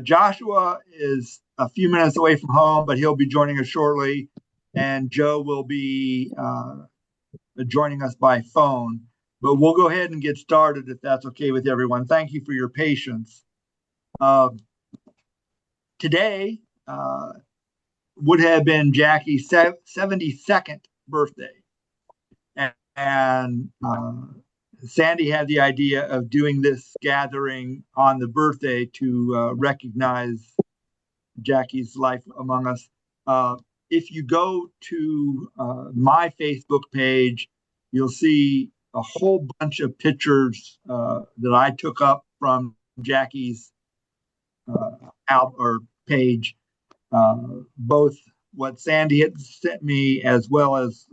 Joshua is a few minutes away from home, but he'll be joining us shortly. And Joe will be joining us by phone. But we'll go ahead and get started if that's okay with everyone. Thank you for your patience. Today would have been Jackie's 72nd birthday. And Sandy had the idea of doing this gathering on the birthday to recognize Jackie's life among us. If you go to my Facebook page, you'll see a whole bunch of pictures that I took up from Jackie's page, both what Sandy had sent me as well as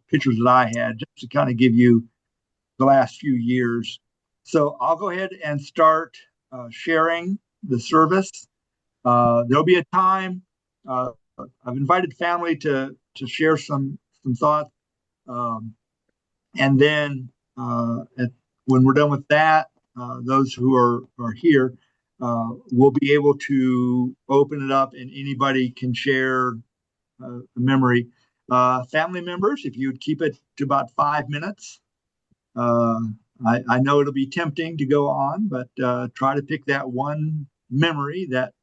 pictures that I had, just to kind of give you the last few years. So I'll go ahead and start sharing the service. There'll be a time. I've invited family to share some thoughts, and then when we're done with that, those who are here will be able to open it up, and anybody can share a memory. Family members, if you'd keep it to about 5 minutes. I know it'll be tempting to go on, but try to pick that one memory that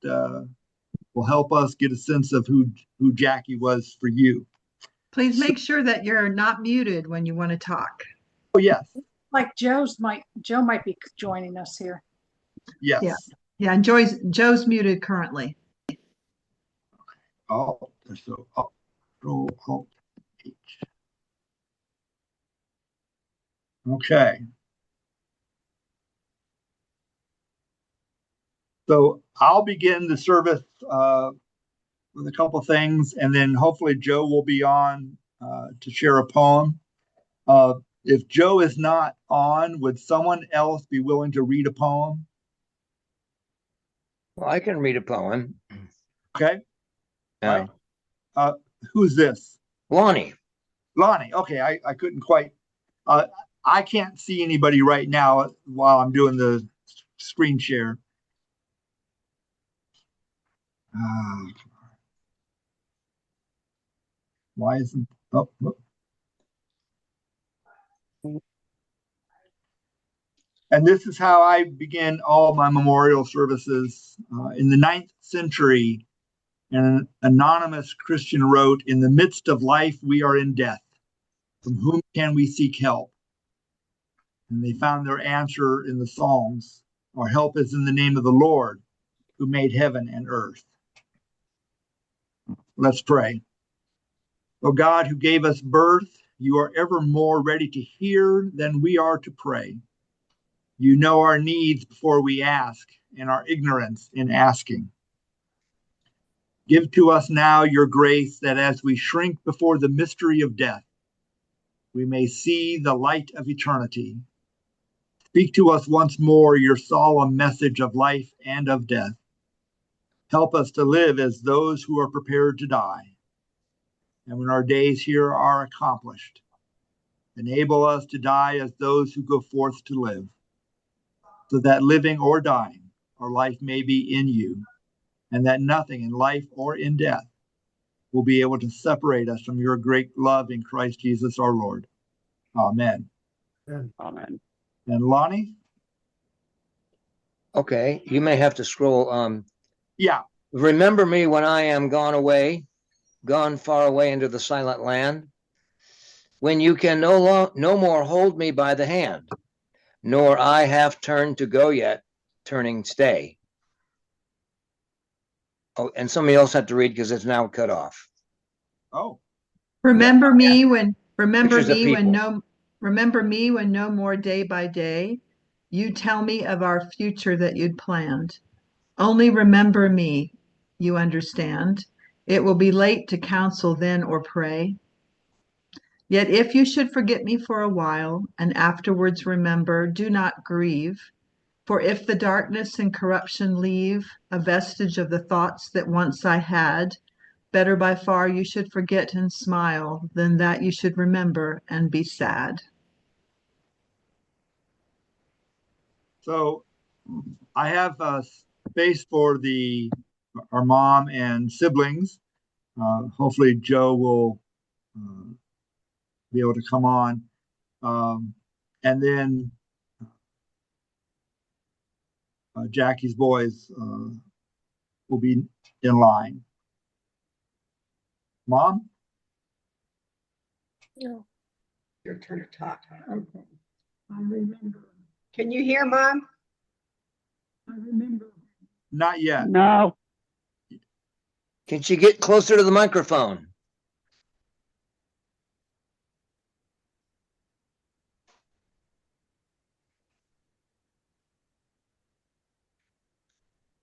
will help us get a sense of who Jackie was for you. Please make sure that you're not muted when you want to talk. Oh, yes. Like Joe might be joining us here. Yes. Yeah, and Joe's muted currently. Oh, so Control Alt H. Okay. So I'll begin the service with a couple of things, and then hopefully Joe will be on to share a poem. If Joe is not on, would someone else be willing to read a poem? Well, I can read a poem. Okay. Yeah. Right. Who's this? Lonnie. Lonnie. Okay, I couldn't quite. I can't see anybody right now while I'm doing the screen share. Why isn't? Oh. And this is how I begin all my memorial services. In the 9th century, an anonymous Christian wrote, "In the midst of life, we are in death. From whom can we seek help?" And they found their answer in the Psalms. Our help is in the name of the Lord, who made heaven and earth. Let's pray. O God, who gave us birth, you are ever more ready to hear than we are to pray. You know our needs before we ask, and our ignorance in asking. Give to us now your grace, that as we shrink before the mystery of death, we may see the light of eternity. Speak to us once more your solemn message of life and of death. Help us to live as those who are prepared to die. And when our days here are accomplished, enable us to die as those who go forth to live, so that living or dying, our life may be in you, and that nothing in life or in death will be able to separate us from your great love in Christ Jesus our Lord. Amen. Amen. And Lonnie? Okay, you may have to scroll. Yeah. Remember me when I am gone away, gone far away into the silent land, when you can no more hold me by the hand, nor I have turned to go yet, turning stay. Oh, and somebody else had to read because it's now cut off. Oh. Remember me when no more day by day, you tell me of our future that you'd planned. Only remember me, you understand. It will be late to counsel then or pray. Yet if you should forget me for a while and afterwards remember, do not grieve. For if the darkness and corruption leave a vestige of the thoughts that once I had, better by far you should forget and smile than that you should remember and be sad. So I have space for our mom and siblings. Hopefully Joe will be able to come on. And then Jackie's boys will be in line. Mom? No. Your turn to talk. Okay. I remember. Can you hear, Mom? I remember. Not yet. No. Can she get closer to the microphone?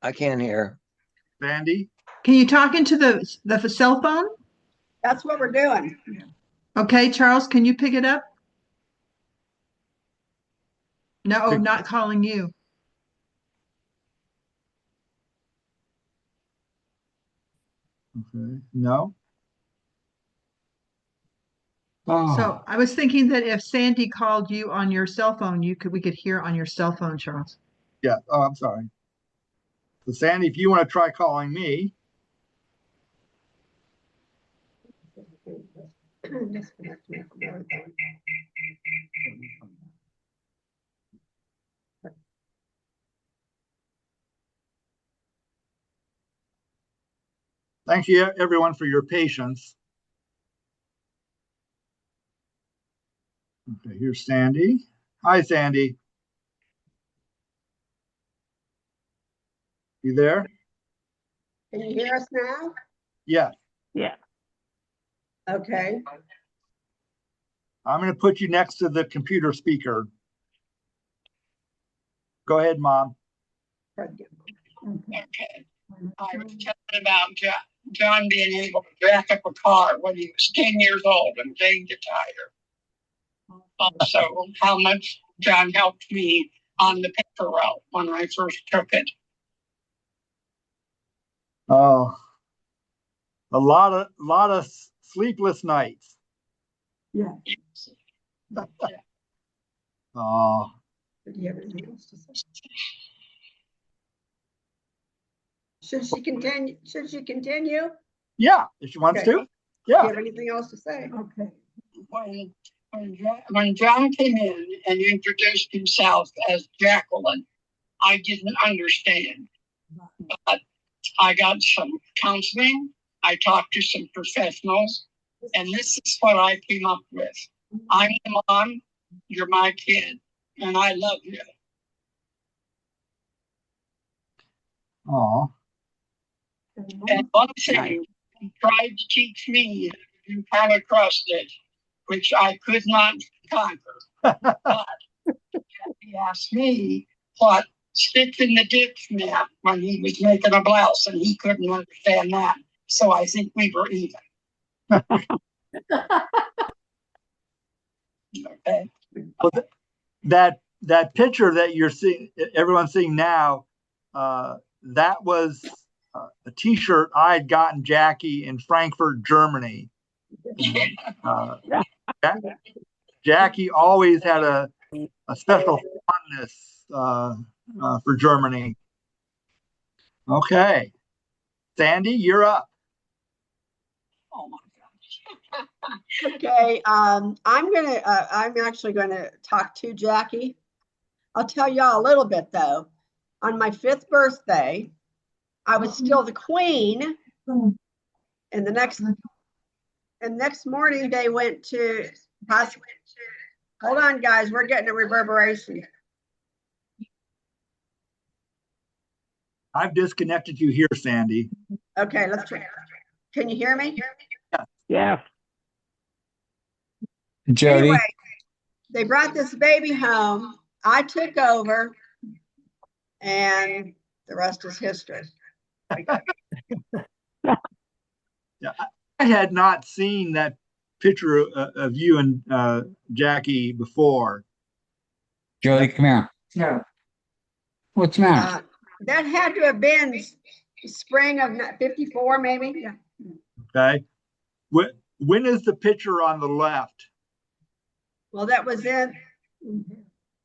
I can't hear. Sandy? Can you talk into the cell phone? That's what we're doing. Okay, Charles, can you pick it up? No, not calling you. Okay. No? Oh, So I was thinking that if Sandy called you on your cell phone, we could hear on your cell phone, Charles. yeah. Oh, I'm sorry. So Sandy, if you want to try calling me. Thank you, everyone, for your patience. Okay, here's Sandy. Hi, Sandy. You there? Can you hear us now? Yeah. Yeah. Okay. I'm going to put you next to the computer speaker. Go ahead, Mom. Okay. I was talking about John being able to jack up a car when he was 10 years old and change a tire. Also, how much John helped me on the paper route when I first took it. Oh, a lot of sleepless nights. Yeah. Oh, Do you have anything else to say? Should she continue? Should she continue? yeah, if she wants Okay. to. Do Yeah. you have anything else to say? Okay. When John came in and introduced himself as Jacqueline, I didn't understand. But I got some counseling. I talked to some professionals, and this is what I came up with. I'm the mom, you're my kid, and I love you. Oh, And one thing he tried to teach me to kind of trust it, which I could not conquer. But he asked me what stick in the ditch meant when he was making a blouse, and he couldn't understand that. So I think we were even. Okay. well, that picture that you're seeing, everyone's seeing now, that was a T-shirt I had gotten Jackie in Frankfurt, Germany. Jackie always had a special fondness for Germany. Okay, Sandy, you're up. Oh my gosh. Okay. I'm actually gonna talk to Jackie. I'll tell y'all a little bit though. On my 5th birthday, I was still the queen. And the next morning they went to hold on, guys, we're getting a reverberation. I've disconnected you here, Sandy. Okay, let's try. Can you hear me? Yeah. Jody, Anyway, they brought this baby home. I took over, and the rest is history. Yeah, I had not seen that picture of you and Jackie before. Jody, come here. No. What's the matter? That had to have been spring of 54, maybe. Yeah. Okay, when is the picture on the left? Well, that was it.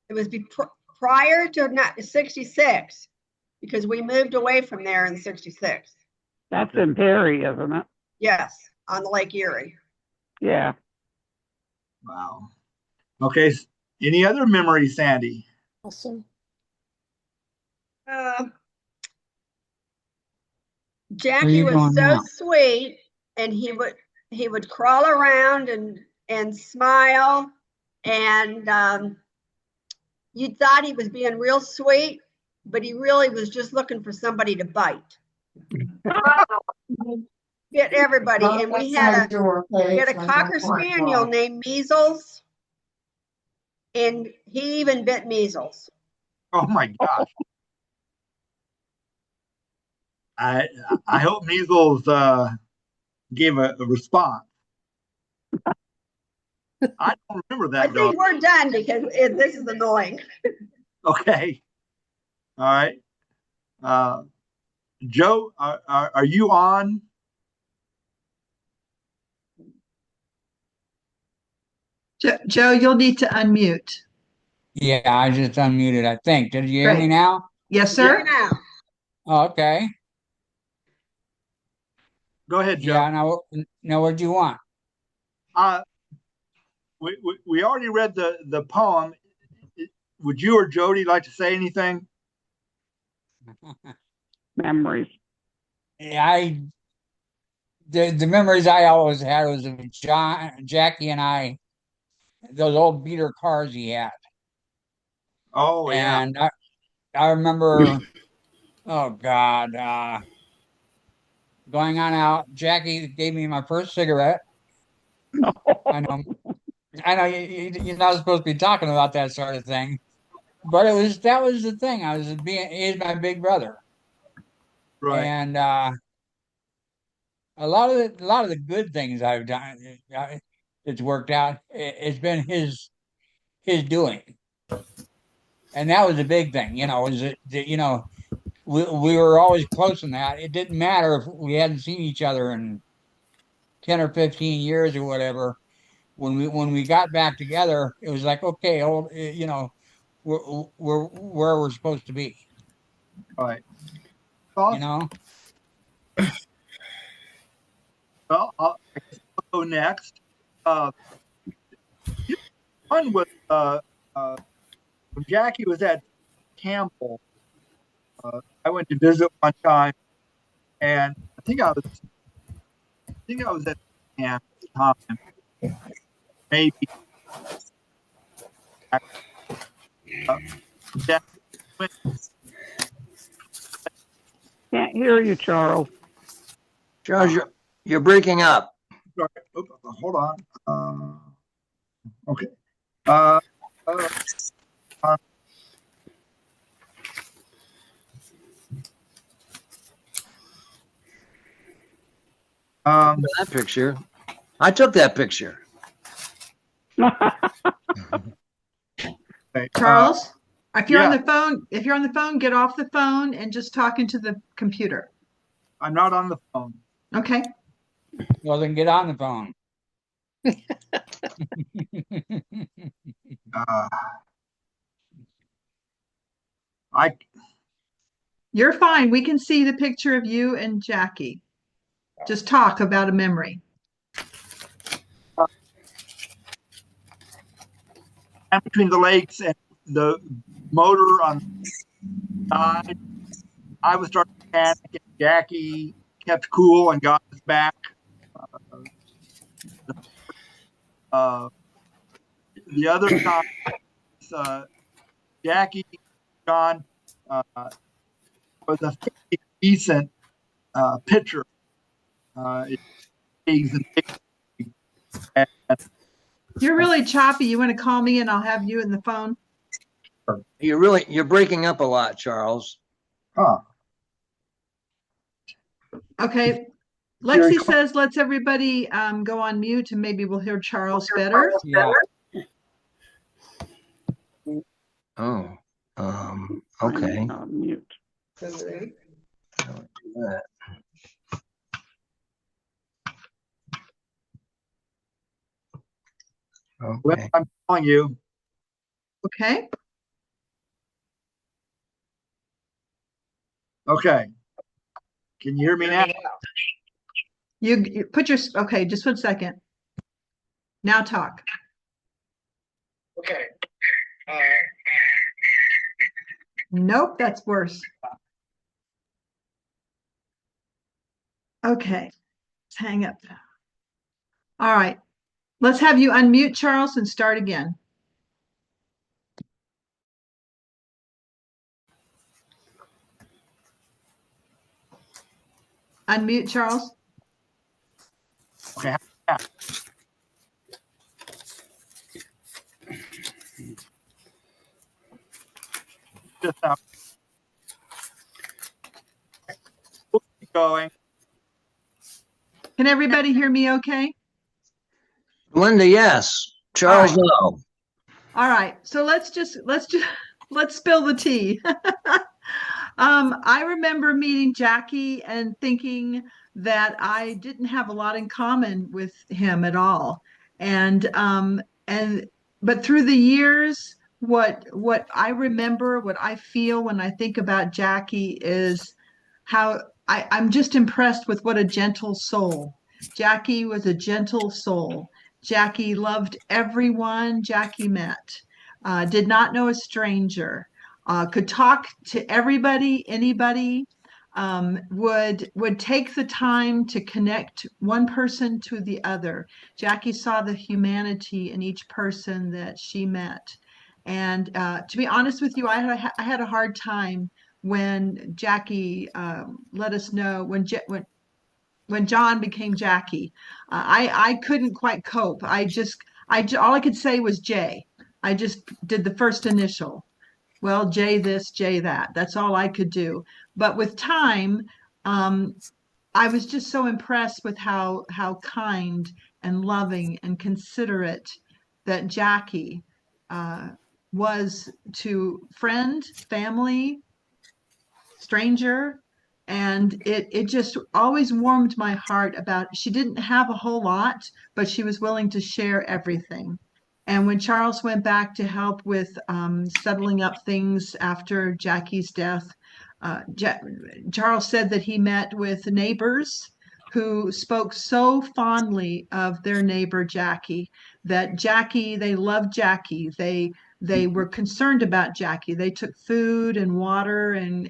It was prior to 66, because we moved away from there in 66. That's in Perry, isn't it? Yes, on the Lake Erie. Yeah. Wow. Okay. Any other memories, Sandy? Awesome. Jackie was going so now? sweet, and he would crawl around and smile, and you thought he was being real sweet, but he really was just looking for somebody to bite. Bit everybody, and we had a Cocker Spaniel named Measles, and he even bit Measles. Oh my gosh. I hope measles gave a response. I don't remember I that think dog. we're done because this is annoying. Okay. All right. Joe, are you on? Joe, you'll need to unmute. Yeah, I just unmuted, I think. Did you hear me Great. now? Yes, Here sir. now. Oh, okay. Go ahead, Joe. Yeah, now what do you want? We already read the poem. Would you or Jody like to say anything? Memories. Yeah, the memories I always had was of Jackie and I, those old beater cars he had. Oh yeah. And I remember, oh God, going on out. Jackie gave me my first cigarette. I know, you're not supposed to be talking about that sort of thing, but that was the thing. He's my big brother, Right. and a lot of the good things I've done, it's worked out. It's been his doing, and that was the big thing. Was it? We were always close in that. It didn't matter if we hadn't seen each other in 10 or 15 years or whatever. When we got back together, it was like, okay, we're where we're supposed to be. Right. You know. Well, I'll go next. One was when Jackie was at Campbell. I went to visit one time, and I think I was at camp at the time. Maybe Jackie went, Can't hear you, Charles. Charles, you're breaking up. sorry, hold on. Okay. Uh, uh, uh, That picture. I took that picture. okay, Charles, if you're on yeah. the phone, get off the phone and just talk into the computer. I'm not on the phone. Okay. Well, then get on the phone. Uh, You're fine. We can see the picture of you and Jackie. Just talk about a memory. between the lakes and the motor on the side, I was starting to panic, and Jackie kept cool and got us back. Uh, the other time, Jackie, John, was a fairly decent pitcher. And You're really choppy. You want to call me and I'll have you in the phone? You're breaking up a lot, Charles. huh. Okay. Lexi says let's everybody go on mute and maybe we'll hear Charles better. Yeah. Oh, okay. Mute. I'll do that. Well, Okay. I'm telling you. Okay. Okay. Can you hear me now? You put your, okay, just 1 second. Now talk. Okay. Nope, that's worse. Okay, let's hang up. All right, let's have you unmute, Charles, and start again. Unmute, Charles. Okay. Just keep going. Can everybody hear me okay? Linda, yes. Charles, All right. no. All right, so let's spill the tea. I remember meeting Jackie and thinking that I didn't have a lot in common with him at all. And but through the years, what I remember, what I feel when I think about Jackie is how I'm just impressed with what a gentle soul. Jackie was a gentle soul. Jackie loved everyone Jackie met, did not know a stranger, could talk to everybody, anybody, would take the time to connect one person to the other. Jackie saw the humanity in each person that she met. And to be honest with you, I had a hard time when Jackie let us know when John became Jackie. I couldn't quite cope. All I could say was J. I just did the first initial. Well, J this, J that. That's all I could do. But with time, um, I was just so impressed with how kind and loving and considerate that Jackie uh, was to friend, family, stranger. And it just always warmed my heart about she didn't have a whole lot, but she was willing to share everything. And when Charles went back to help with settling up things after Jackie's death, Charles said that he met with neighbors who spoke so fondly of their neighbor Jackie, that Jackie, they loved Jackie. They were concerned about Jackie. They took food and water and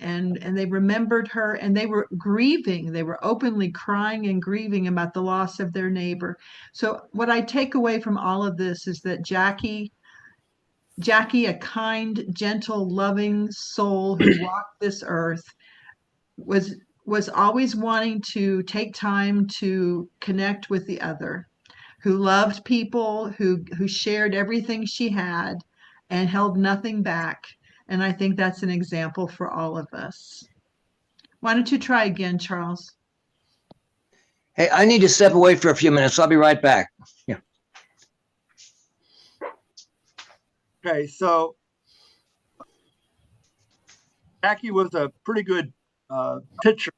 they remembered her, and they were grieving. They were openly crying and grieving about the loss of their neighbor. So what I take away from all of this is that Jackie, a kind, gentle, loving soul who walked this earth, was was always wanting to take time to connect with the other, who loved people, who shared everything she had and held nothing back. And I think that's an example for all of us. Why don't you try again, Charles? Hey, I need to step away for a few minutes. I'll be right back. Yeah. Okay, so Jackie was a pretty good pitcher.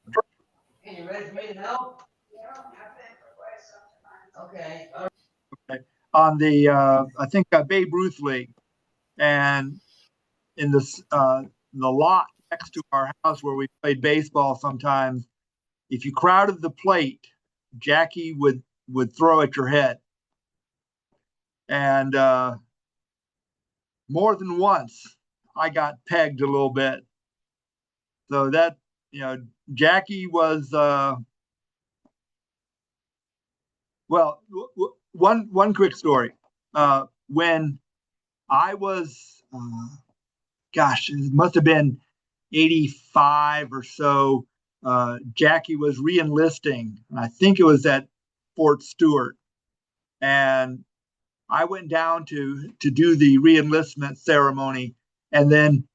Hey, you ready for me to help? Okay. On the I think Babe Ruth League, and in the lot next to our house where we played baseball sometimes, if you crowded the plate, Jackie would throw at your head, and more than once I got pegged a little bit. So that, Jackie was well. One quick story. When I was, gosh, it must have been 85 or so. Jackie was re-enlisting, and I think it was at Fort Stewart. And I went down to do the re-enlistment ceremony, and then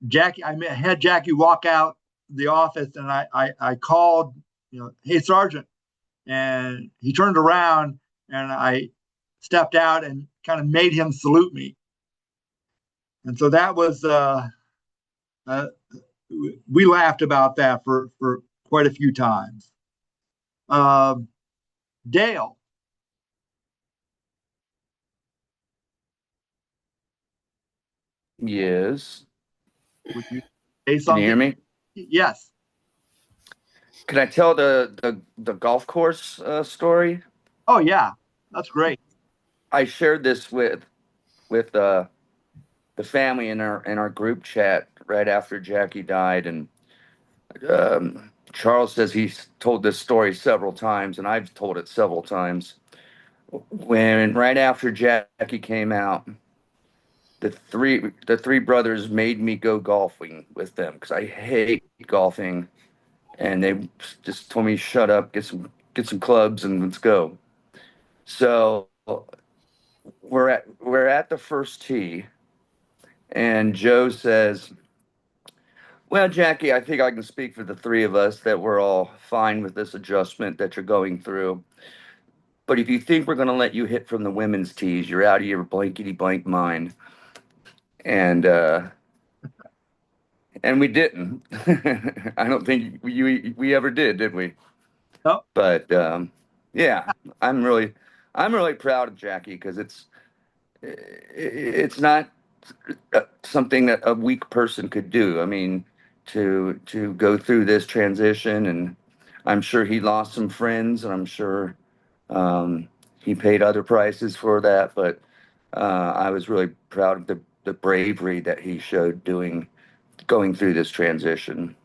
Jackie, I had Jackie walk out the office, and I called, hey Sergeant, and he turned around, and I stepped out and kind of made him salute me, and so that was we laughed about that for quite a few times. Dale. Yes. Would you say Can you hear something? me? Yes. Can I tell the golf course story? Oh, yeah. That's great. I shared this with the family in our group chat right after Jackie died, and Charles says he's told this story several times, and I've told it several times. When right after Jackie came out, the three brothers made me go golfing with them because I hate golfing, and they just told me shut up, get some clubs, and let's go. So we're at the first tee, and Joe says, "Well, Jackie, I think I can speak for the three of us that we're all fine with this adjustment that you're going through. But if you think we're going to let you hit from the women's tees, you're out of your blankety blank mind." And we didn't. I don't think we ever did we? No. But yeah, I'm really proud of Jackie because it's not something that a weak person could do. I mean, to go through this transition, and I'm sure he lost some friends, and I'm sure he paid other prices for that. But I was really proud of the bravery that he showed going through this transition.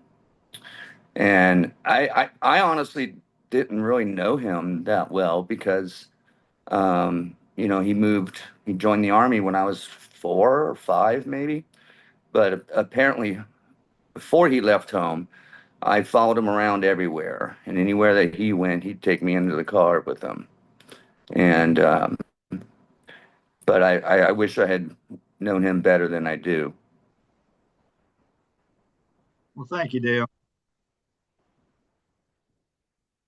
And I honestly didn't really know him that well because he joined the army when I was 4 or 5, maybe. But apparently, before he left home, I followed him around everywhere, and anywhere that he went, he'd take me into the car with him. And but I wish I had known him better than I do. Well, thank you, Dale.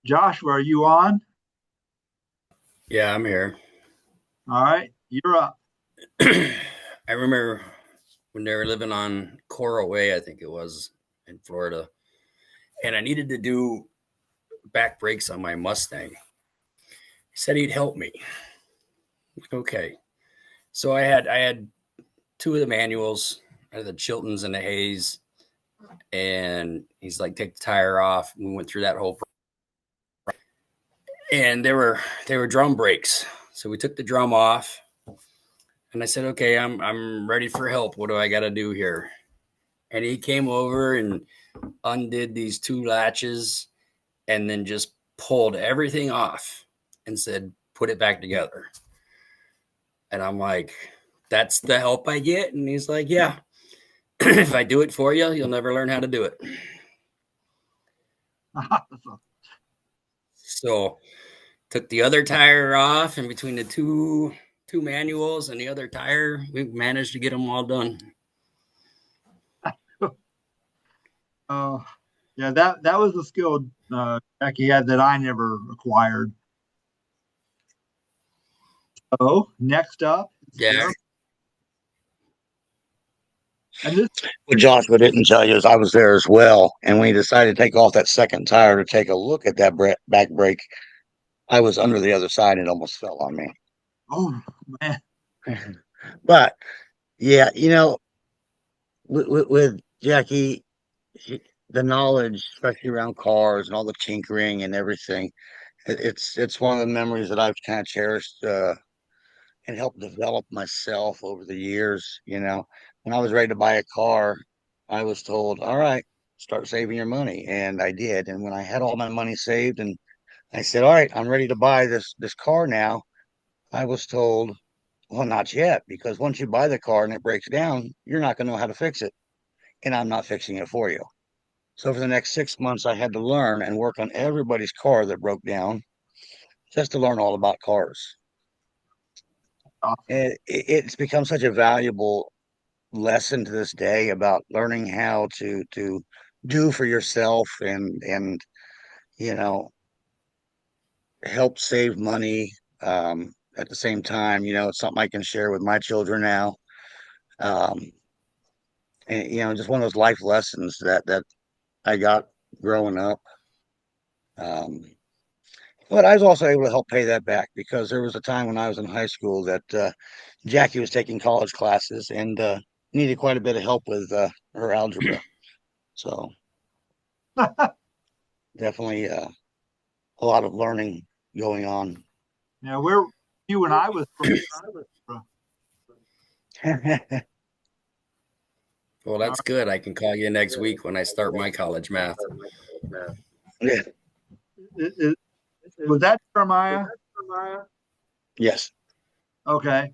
Joshua, are you on? Yeah, I'm here. All right. You're up. I remember when they were living on Coral Way, I think it was in Florida, and I needed to do back brakes on my Mustang. He said he'd help me. Okay. So I had two of the manuals, I had the Chiltons and the Hayes, and he's like, take the tire off. We went through that whole and they were drum brakes. So we took the drum off, and I said, okay, I'm ready for help. What do I got to do here? And he came over and undid these two latches and then just pulled everything off and said, put it back together. And I'm like, that's the help I get? And he's like, yeah, if I do it for you, you'll never learn how to do it. So took the other tire off, and between the two manuals and the other tire, we managed to get them all done. Yeah, that was a skill Jackie had that I never acquired. So next up, Yeah. and this, What Joshua didn't tell you is I was there as well. And when he decided to take off that second tire to take a look at that back brake, I was under the other side and it almost fell on me. oh man, But yeah, with Jackie, the knowledge, especially around cars and all the tinkering and everything, it's one of the memories that I've kind of cherished and helped develop myself over the years. When I was ready to buy a car, I was told, all right, start saving your money. And I did. And when I had all my money saved and I said, all right, I'm ready to buy this car now, I was told, well, not yet, because once you buy the car and it breaks down, you're not going to know how to fix it. And I'm not fixing it for you. So for the next 6 months, I had to learn and work on everybody's car that broke down just to learn all about cars. And it's become such a valuable lesson to this day about learning how to do for yourself and you know help save money at the same time. It's something I can share with my children now. um and just one of those life lessons that I got growing up. um but I was also able to help pay that back because there was a time when I was in high school that Jackie was taking college classes and needed quite a bit of help with her algebra. So Definitely a lot of learning going on. Yeah, where you and I was from. Well, that's good. I can call you next week when I start my college math. Yeah. Was that Jeremiah? Yes. Okay.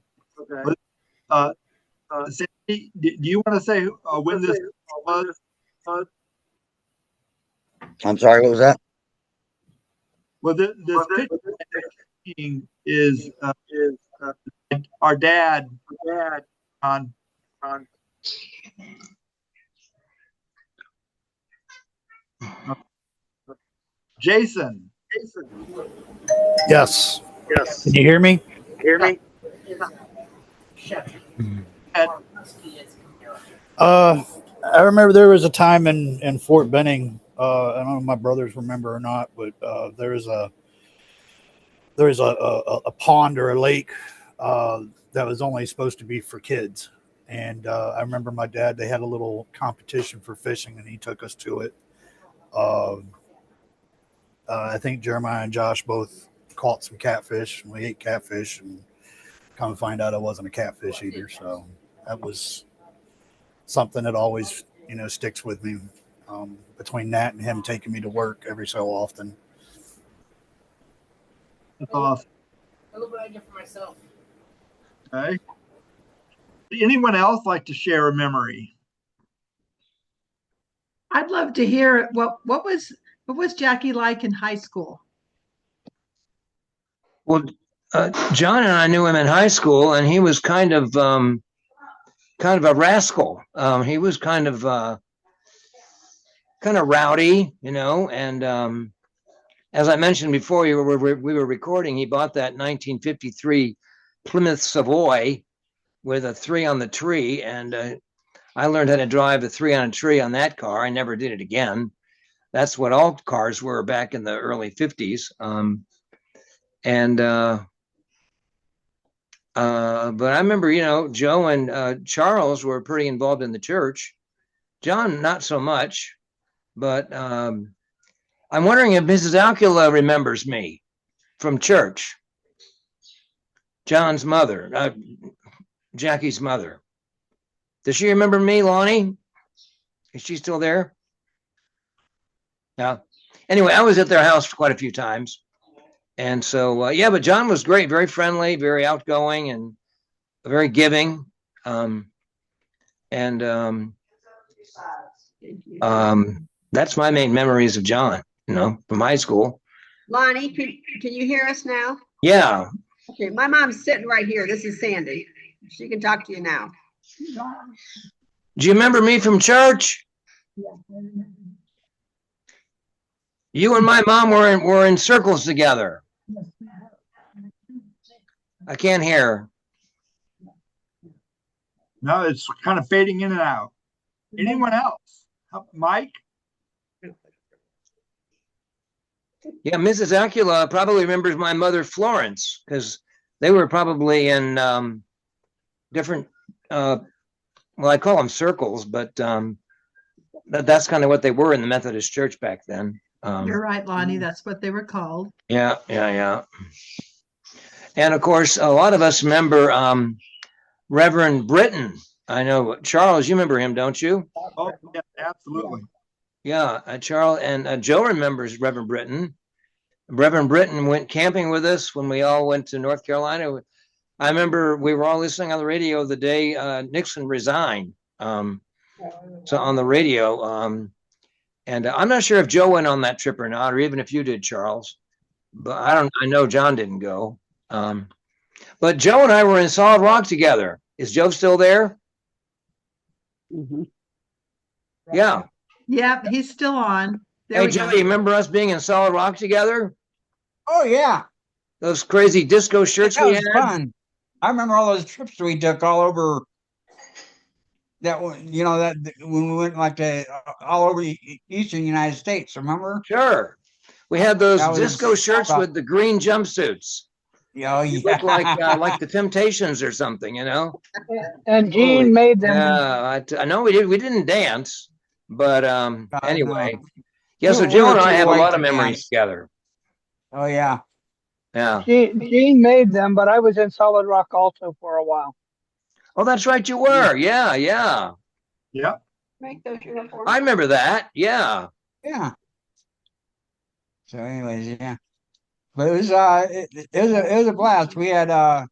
Sandy, do you want to say when this was? I'm sorry, what was that? Well, this picture is our dad on. Jason. Yes. Can you hear me? I remember there was a time in Fort Benning. I don't know if my brothers remember or not, but there is a pond or a lake that was only supposed to be for kids. And I remember my dad, they had a little competition for fishing and he took us to it. I think Jeremiah and Josh both caught some catfish and we ate catfish and come to find out it wasn't a catfish either. So that was something that always, sticks with me, between that and him taking me to work every so often. That's awesome. A little bit I get for myself. Okay. Anyone else like to share a memory? I'd love to hear what was Jackie like in high school? Well, John and I knew him in high school, and he was kind of a rascal. He was kind of rowdy, and as I mentioned before, we were recording. He bought that 1953 Plymouth Savoy with a 3 on the tree, and I learned how to drive a 3 on a tree on that car. I never did it again. That's what all cars were back in the early 50s. But I remember, Joe and Charles were pretty involved in the church. John, not so much, but I'm wondering if Mrs. Alkula remembers me from church. John's mother, Jackie's mother. Does she remember me, Lonnie? Is she still there? Yeah. Anyway, I was at their house quite a few times. And so, but John was great, very friendly, very outgoing, and very giving. That's my main memories of John, from high school. Lonnie, can you hear us now? Yeah. Okay, my mom's sitting right here. This is Sandy. She can talk to you now. Do you remember me from church? You and my mom were in circles together. I can't hear. No, it's kind of fading in and out. Anyone else? Mike? Yeah, Mrs. Alkula probably remembers my mother, Florence, because they were probably in different, I call them circles, but that's kind of what they were in the Methodist Church back then. You're right, Lonnie. That's what they were called. Yeah. And of course, a lot of us remember Reverend Britton. I know, Charles, you remember him, don't you? Oh, yeah, absolutely. Yeah, Charles and Joe remembers Reverend Britton. Reverend Britton went camping with us when we all went to North Carolina. I remember we were all listening on the radio the day Nixon resigned. So on the radio, and I'm not sure if Joe went on that trip or not, or even if you did, Charles. But I know John didn't go. But Joe and I were in Solid Rock together. Is Joe still there? Mm-hmm. Yeah. Yep, he's still on. Hey, Joe, you remember us being in Solid Rock together? Oh, yeah. Those crazy disco shirts we had? Fun. I remember all those trips we took all over that when we went all over the eastern United States, remember? Sure. We had those disco shirts with the green jumpsuits. Oh, You look like the Temptations or something, And Gene made them. Yeah, I know we didn't dance, but anyway. Yeah, so We Jill were and I too have a white lot to of memories dance. together. Oh yeah. Yeah. Gene made them, but I was in Solid Rock also for a while. Oh, that's right, you were. Yeah, yeah. Yeah. Make those uniforms. I remember that. Yeah. Yeah. So anyways, yeah. But it was a blast. We had I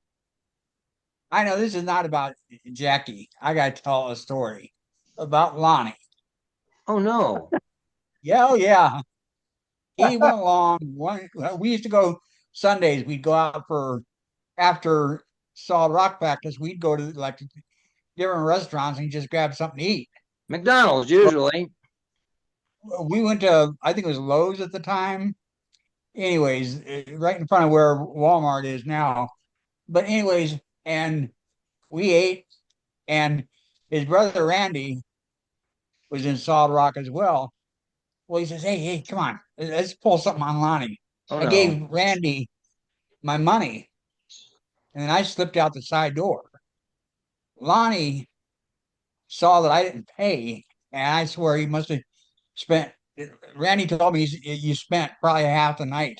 know this is not about Jackie. I gotta tell a story about Lonnie. Oh no. Yeah, oh yeah. He went along. We used to go Sundays. We'd go out for after solid rock practice. We'd go to like different restaurants and just grab something to eat. McDonald's usually. We went to I think it was Lowe's at the time. Anyways, right in front of where Walmart is now. But anyways, and we ate, and his brother Randy was in Solid Rock as well. Well, he says, "Hey, come on, let's pull something on Lonnie." Oh I no. gave Randy my money, and then I slipped out the side door. Lonnie saw that I didn't pay, and I swear he must have spent. Randy told me you spent probably half the night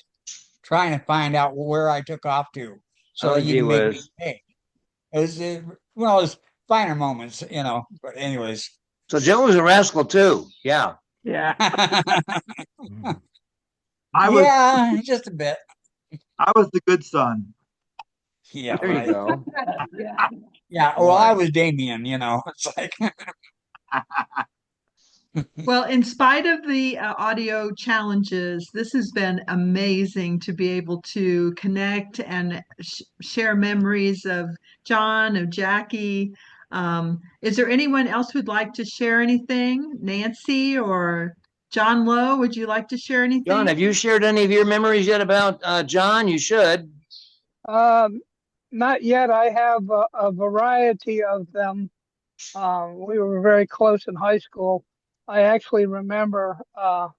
trying to find out where I took off to, so Oh, that you gee can make me whiz. pay. It was well, it was finer moments, you know. But anyways, So Jill was a rascal too. Yeah. Yeah. I was yeah, just a bit. I was the good son. Yeah, There you right. go. Yeah, well, I Boy. was Damien, you know. It's like Well, in spite of the audio challenges, this has been amazing to be able to connect and share memories of John, of Jackie. Is there anyone else who'd like to share anything? Nancy or John Lowe, would you like to share John, anything? have you shared any of your memories yet about John? You should. Not yet. I have a variety of them. We were very close in high school. I actually remember the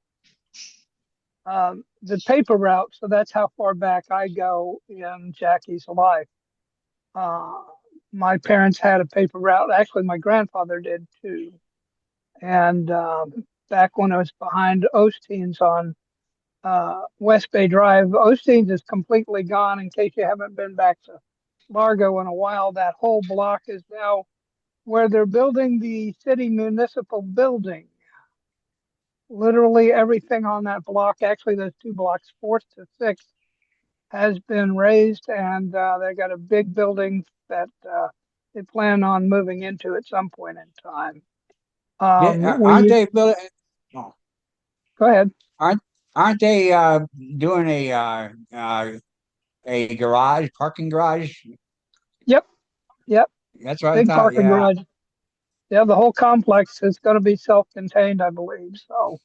paper route, so that's how far back I go in Jackie's life. Uh, my parents had a paper route. Actually, my grandfather did too. And back when I was behind Osteen's on West Bay Drive, Osteen's is completely gone. In case you haven't been back to Largo in a while, that whole block is now where they're building the city municipal building. Literally everything on that block, actually those two blocks, 4th to 6th, has been raised, and they got a big building that they plan on moving into at some point in time. aren't they building? Oh, Go ahead. aren't they doing a garage, parking garage? Yep, yep, That's what I big thought. parking Yeah, garage. Yeah, the whole complex is going to be self-contained, I believe. So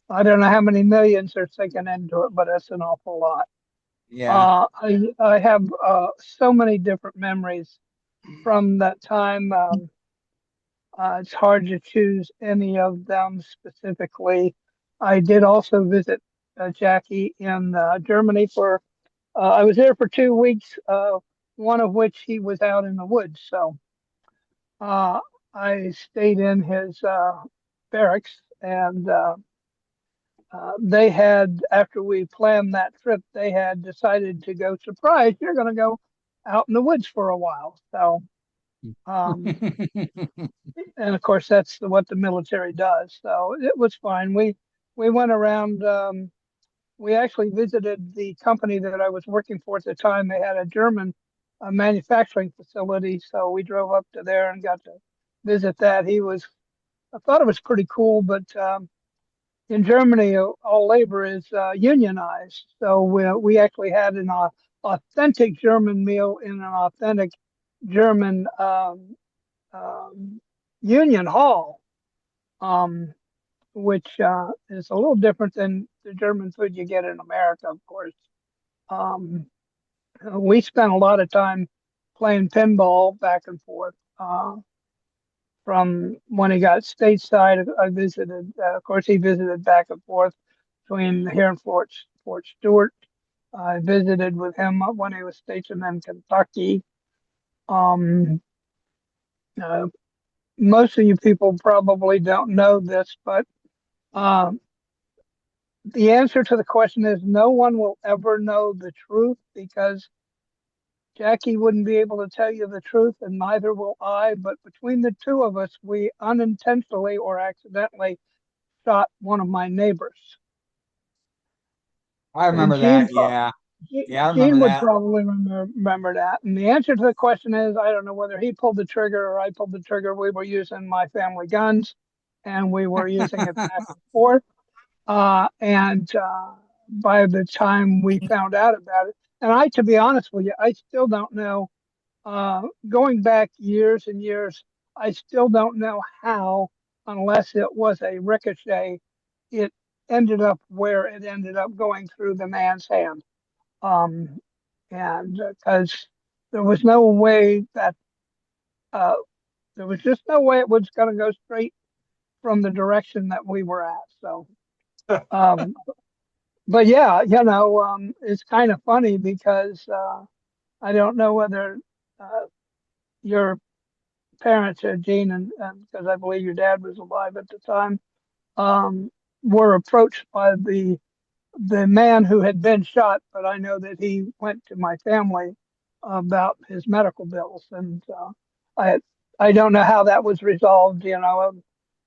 I don't know how many millions they're sinking into it, but it's an awful lot. yeah. I have so many different memories from that time. It's hard to choose any of them specifically. I did also visit Jackie in Germany for. I was there for 2 weeks. One of which he was out in the woods, so uh, I stayed in his barracks, and they had, after we planned that trip, they had decided to go, surprise, you're going to go out in the woods for a while. So, um, and of course, that's what the military does. So it was fine. We went around. We actually visited the company that I was working for at the time. They had a German manufacturing facility, so we drove up to there and got to visit that. I thought it was pretty cool, but in Germany, all labor is unionized. So we actually had an authentic German meal in an authentic German union hall, um, which is a little different than the German food you get in America, of course. Um, we spent a lot of time playing pinball back and forth. From when he got stateside, I visited. Of course, he visited back and forth between here and Fort Stewart. I visited with him when he was stationed in Kentucky. Um, uh, Most of you people probably don't know this, but uh, the answer to the question is no one will ever know the truth because Jackie wouldn't be able to tell you the truth, and neither will I. But between the two of us, we unintentionally or accidentally shot one of my neighbors. I And remember that. Yeah. Yeah, I remember Gene would that. probably remember that. And the answer to the question is I don't know whether he pulled the trigger or I pulled the trigger. We were using my family guns and we were using it back and forth. And by the time we found out about it, and to be honest with you, I still don't know. Going back years and years, I still don't know how, unless it was a ricochet, it ended up where it ended up going through the man's hand. Um, and because there was no way that uh, there was just no way it was going to go straight from the direction that we were at. So, um, but yeah, it's kind of funny because I don't know whether your parents, Gene, and because I believe your dad was alive at the time, um, were approached by the man who had been shot, but I know that he went to my family about his medical bills, and I I don't know how that was resolved.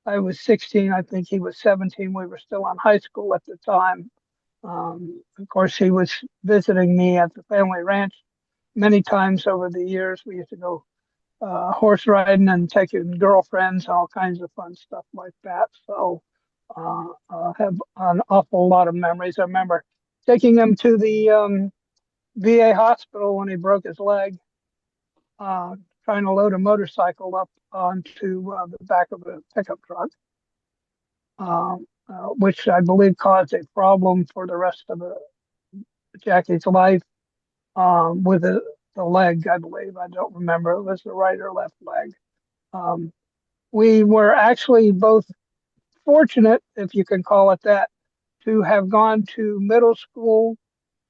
I was 16, I think he was 17. We were still in high school at the time. Of course, he was visiting me at the family ranch many times over the years. We used to go horse riding and taking girlfriends, all kinds of fun stuff like that. So I have an awful lot of memories. I remember taking him to the VA hospital when he broke his leg, trying to load a motorcycle up onto the back of a pickup truck, which I believe caused a problem for the rest of Jackie's life with the leg, I believe. I don't remember. It was the right or left leg. Um, we were actually both fortunate, if you can call it that, to have gone to middle school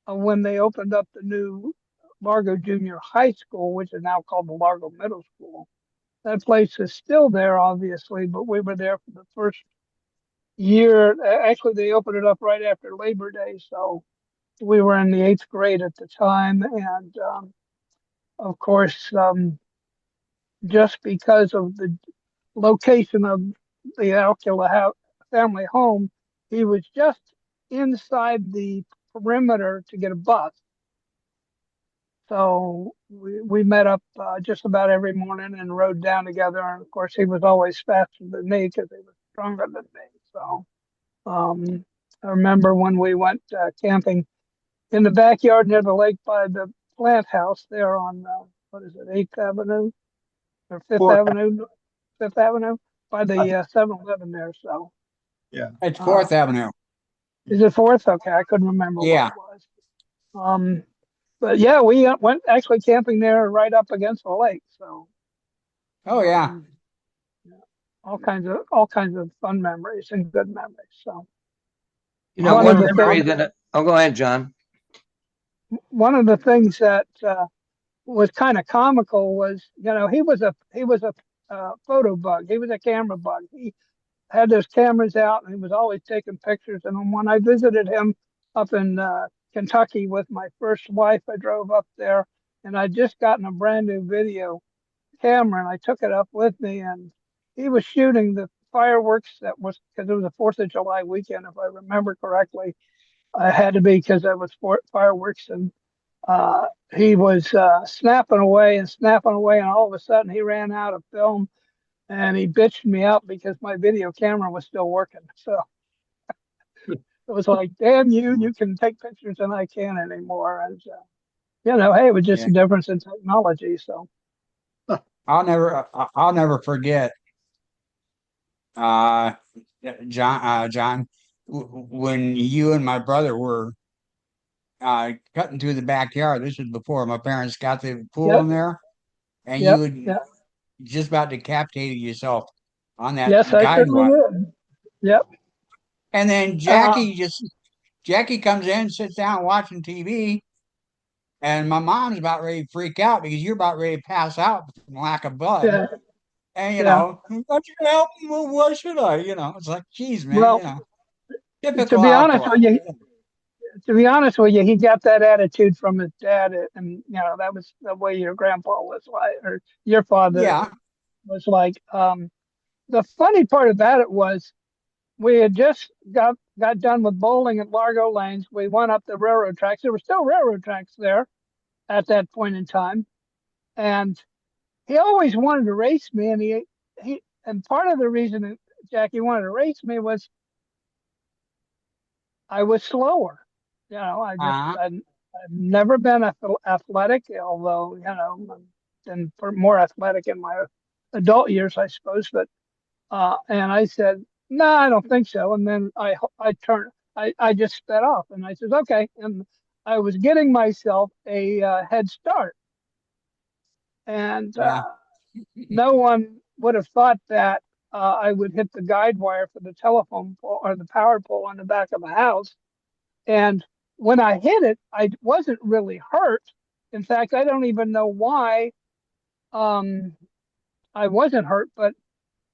when they opened up the new Largo Junior High School, which is now called the Largo Middle School. That place is still there, obviously, but we were there for the first year. Actually, they opened it up right after Labor Day, so we were in the 8th grade at the time. And of course, just because of the location of the Alkula family home, he was just inside the perimeter to get a bus. So we met up just about every morning and rode down together. And of course, he was always faster than me because he was stronger than me. So I remember when we went camping in the backyard near the lake by the plant house there on, what is it, 8th Avenue or 5th Fourth. Avenue? 5th Avenue by the 7-Eleven there. So Yeah. It's 4th Avenue. is it 4th? Okay, I couldn't remember what Yeah. it was. But yeah, we went actually camping there right up against the lake. So Oh, yeah. yeah, all kinds of fun memories and good memories. So One of the memory things, go ahead, John. one of the things that was kind of comical was, he was a photo bug. He was a camera bug. He had those cameras out and he was always taking pictures. And when I visited him up in Kentucky with my first wife, I drove up there and I'd just gotten a brand new video camera and I took it up with me. And he was shooting the fireworks that was because it was a 4th of July weekend, if I remember correctly. I had to be because it was fireworks. And he was snapping away and snapping away. And all of a sudden he ran out of film and he bitched me out because my video camera was still working. So it was like, damn you, you can take pictures and I can't anymore. And, hey, it was just Yeah. a difference in technology. So I'll never forget, uh, John, when you and my brother were cutting through the backyard. This was before my parents got the pool yep, in there, and you yep, had yep. just about decapitated yourself on Yes, that I guide certainly wire. did. Yep. And then Uh, Jackie comes in, sits down watching TV, and my mom's about ready to freak out because you're about ready to pass out from lack of blood. yeah, And yeah. what should help me? What should I? It's like, geez, man, Well, To Typical be honest Alkula. with you, he got that attitude from his dad, and that was the way your grandpa was like, or your father Yeah. was like. The funny part about it was we had just got done with bowling at Largo Lanes. We went up the railroad tracks. There were still railroad tracks there at that point in time, and he always wanted to race me. And and part of the reason that Jackie wanted to race me was I was slower. Uh-huh. I've never been athletic, although I've been more athletic in my adult years, I suppose. But and I said, no, I don't think so. And then I just sped off, and I said, okay. And I was getting myself a head start, and Yeah. no one would have thought that I would hit the guide wire for the telephone pole or the power pole on the back of the house. And when I hit it, I wasn't really hurt. In fact, I don't even know why um, I wasn't hurt, but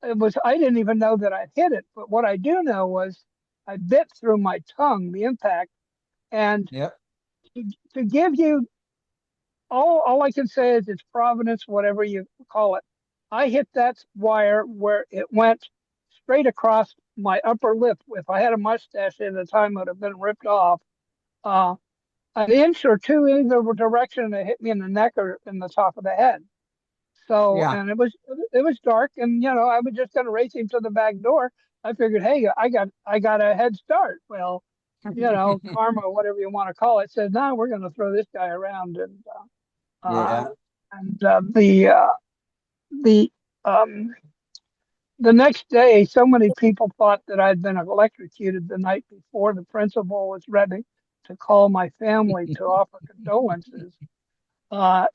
I didn't even know that I hit it. But what I do know was I bit through my tongue, the impact. And Yep. to, to give you all I can say is it's providence, whatever you call it. I hit that wire where it went straight across my upper lip. If I had a mustache at the time, it would have been ripped off. Uh, an inch or two in either direction, and it hit me in the neck or in the top of the head. So, Yeah. and it was dark, and I was just gonna race him to the back door. I figured, hey, I got a head start. Well, karma, whatever you want to call it, said, no, we're gonna throw this guy around, uh, Yeah. and the um the next day, so many people thought that I'd been electrocuted the night before. The principal was ready to call my family to offer condolences.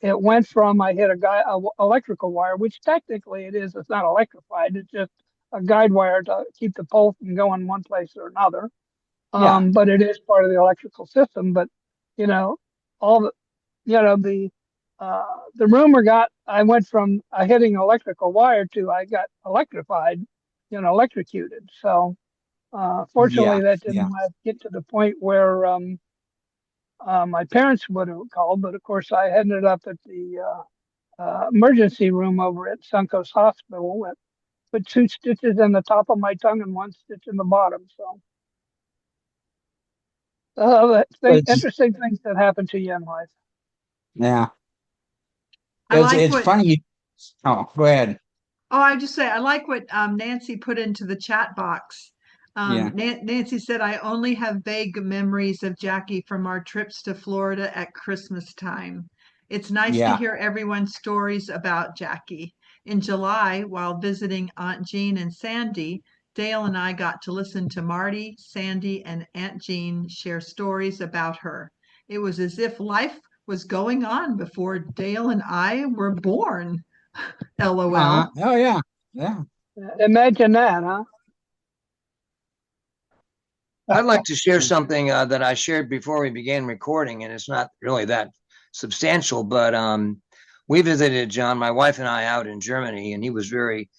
It went from I hit a electrical wire, which technically it is. It's not electrified. It's just a guide wire to keep the pole from going one place or another. Yeah. But it is part of the electrical system. But you know, all the you know the rumor got. I went from hitting electrical wire to I got electrified, electrocuted. So Yeah. fortunately, that Yeah. didn't get to the point where my parents would have called. But of course, I ended up at the emergency room over at Suncoast Hospital with put 2 stitches in the top of my tongue and 1 stitch in the bottom. So It's interesting things that happen to you in life. yeah. I like It's what funny. Oh, go ahead. Oh, I just say I like what Nancy put into the chat box. Yeah. Nancy said, I only have vague memories of Jackie from our trips to Florida at Christmas time. It's nice to Yeah. hear everyone's stories about Jackie. In July, while visiting Aunt Jean and Sandy, Dale and I got to listen to Marty, Sandy, and Aunt Jean share stories about her. It was as if life was going on before Dale and I were born. LOL. Oh yeah. Yeah. Imagine that, huh? I'd like to share something that I shared before we began recording, and it's not really that substantial, but we visited John, my wife and I, out in Germany, and he was very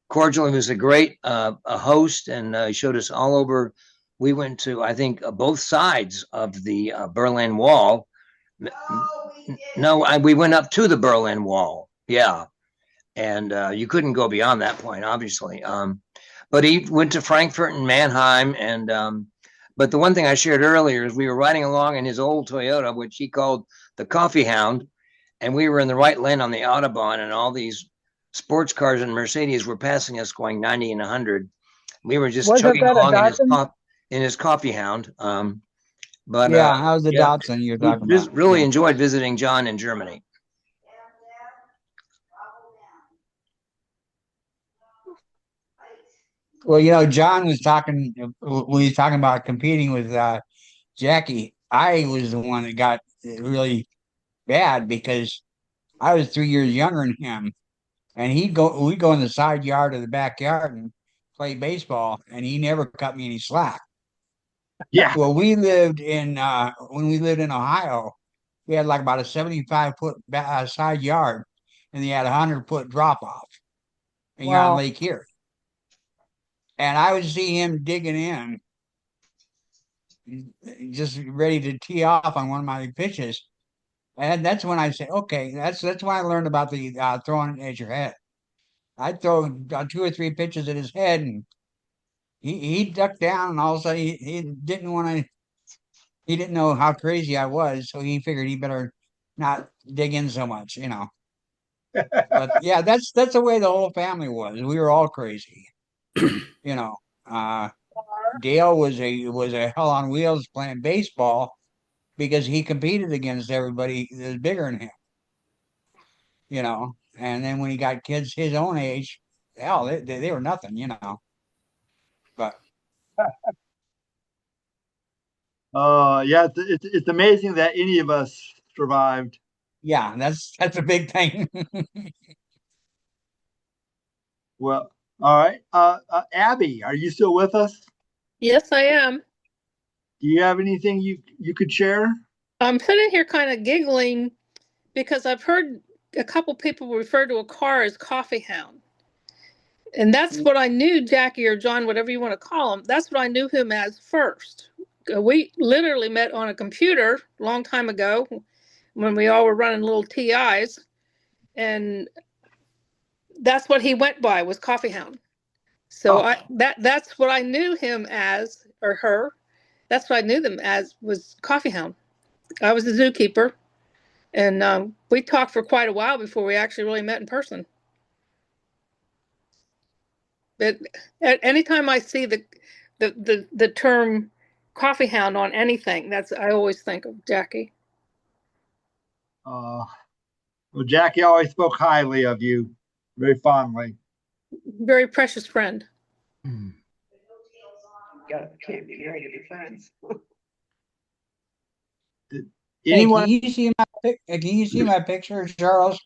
cordial. He was a great a host, and he showed us all over. We went to, I think, both sides of the Berlin Wall. No, we went up to the Berlin Wall. Yeah, and you couldn't go beyond that point, obviously. But he went to Frankfurt and Mannheim, and but the one thing I shared earlier is we were riding along in his old Toyota, which he called the Coffee Hound, and we were in the right lane on the Autobahn, and all these sports cars and Mercedes were passing us going 90 and 100. We were just Wasn't chugging that a along Datsun? in his Coffee Hound. But Yeah. How's the yeah, Dotson you're we talking about? really Yeah. enjoyed visiting John in Germany. Well, John was talking when he was talking about competing with Jackie. I was the one that got really bad because I was 3 years younger than him, and we'd go in the side yard or the backyard and play baseball, and he never cut me any slack. Yeah. Well, when we lived in Ohio, we had like about a 75-foot side yard, and they had a 100-foot drop off, and you're on Wow. Lake Erie. And I would see him digging in just ready to tee off on one of my pitches. And that's when I said, okay, that's when I learned about the throwing at your head. I'd throw 2 or 3 pitches at his head, and he ducked down, and all of a sudden he didn't want to. He didn't know how crazy I was, so he figured he better not dig in so much, you know. But yeah, that's the way the whole family was. We were all crazy, you know. Dale was a hell on wheels playing baseball because he competed against everybody that was bigger than him, you know. And then when he got kids his own age, hell, they were nothing, you know. But Yeah, it's amazing that any of us survived. yeah, that's a big thing. Well, all right. Abby, are you still with us? Yes, I am. Do you have anything you could share? I'm sitting here kind of giggling because I've heard a couple people refer to a car as coffee hound. And that's what I knew Jackie or John, whatever you want to call him, that's what I knew him as first. We literally met on a computer a long time ago when we all were running little TIs. And that's what he went by, was coffee hound. So that's what I knew him as, or her. That's what I knew them as, was coffee hound. I was a zookeeper, and we talked for quite a while before we actually really met in person. But anytime I see the term coffee hound on anything, I always think of Jackie. Well, Jackie always spoke highly of you, very fondly. Very precious friend. Can't be married to be friends. Anyone? Hey, can you see my picture, Charles?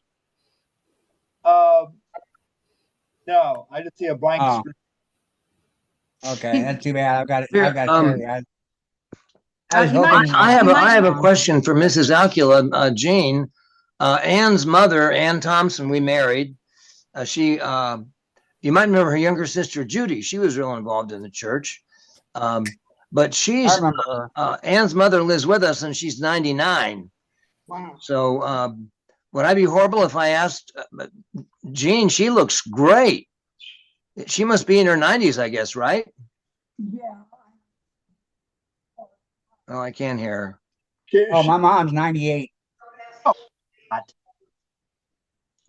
No, I just see a blank screen. Okay, that's too bad. I've got it. Here, I've got Terry. I have a question for Mrs. Alkula, Jane. Ann's mother, Ann Thompson, we married. You might remember her younger sister, Judy. She was real involved in the church. But Ann's mother lives with us, and she's 99. Wow. So would I be horrible if I asked Jean? She looks great. She must be in her 90s, I guess, right? Yeah. Oh, I can't hear her. Oh, my mom's 98. Oh,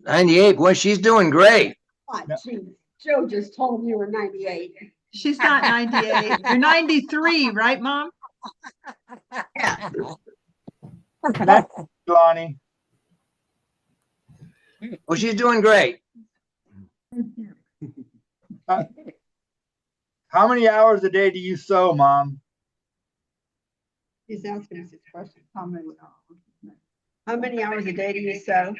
98. Boy, she's doing great. Joe just told me you were 98. She's not 98. You're 93, right, Mom? Yeah. Lonnie. Well, she's doing great. How many hours a day do you sew, Mom? He's asking us this question. How many hours a day do you sew?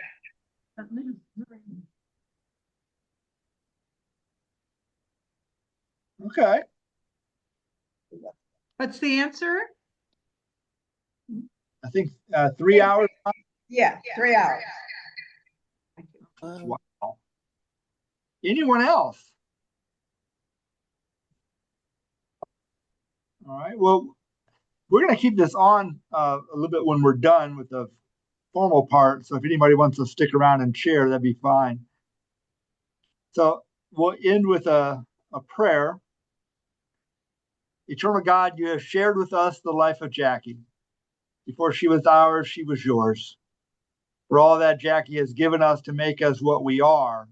Okay. What's the answer? I think 3 hours. Yeah, 3 hours. Wow. Anyone else? All right. Well, we're going to keep this on a little bit when we're done with the formal part. So if anybody wants to stick around and share, that'd be fine. So we'll end with a prayer. Eternal God, you have shared with us the life of Jackie. Before she was ours, she was yours. For all that Jackie has given us to make us what we are,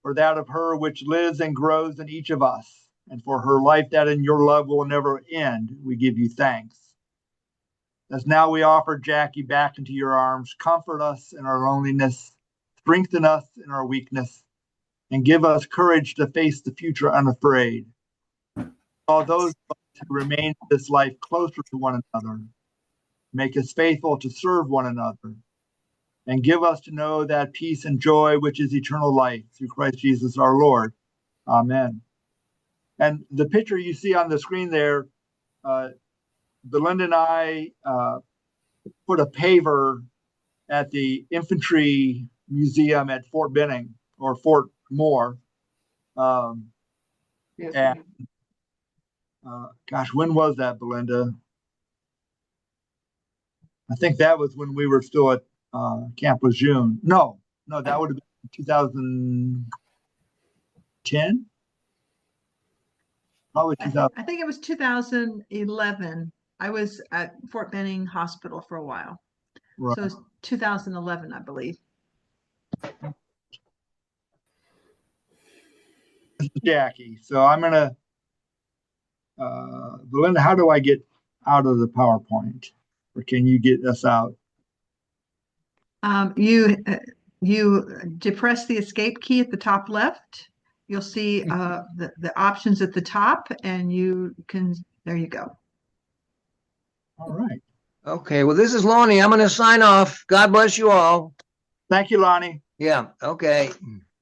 for that of her which lives and grows in each of us, and for her life that in your love will never end, we give you thanks. As now we offer Jackie back into your arms, comfort us in our loneliness, strengthen us in our weakness, and give us courage to face the future unafraid. All those who remain in this life closer to one another, make us faithful to serve one another, and give us to know that peace and joy which is eternal life through Christ Jesus our Lord. Amen. And the picture you see on the screen there, Belinda and I put a paver at the Infantry Museum at Fort Benning, or Fort Moore. And gosh, when was that, Belinda? I think that was when we were still at Camp Lejeune. No, that would have been 2010. Probably 2000. I think it was 2011. I was at Fort Benning Hospital for a while. Right. So it was 2011, I believe. This is Jackie. So I'm gonna, Belinda, how do I get out of the PowerPoint, or can you get us out? You depress the escape key at the top left. You'll see the options at the top, and there you go. All right. Okay, well, this is Lonnie. I'm going to sign off. God bless you all. Thank you, Lonnie. Yeah, okay.